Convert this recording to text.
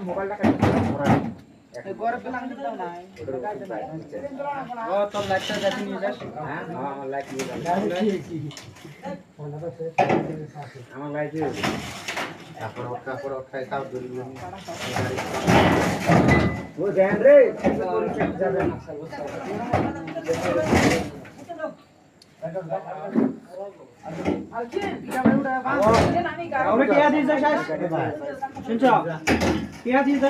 মোবাইলটা গরম তো লাগতে দাও না ও তো লাইটটা যাতে নিয়ে যাস হ্যাঁ আমার লাইট নিয়ে যাস আমার লাইট দিয়ে তারপর খাই তাও ধরে নিয়ে ও দেন রে যাবে আমি টিয়া দিয়েছে শেষ শুনছো টিয়া দিয়েছে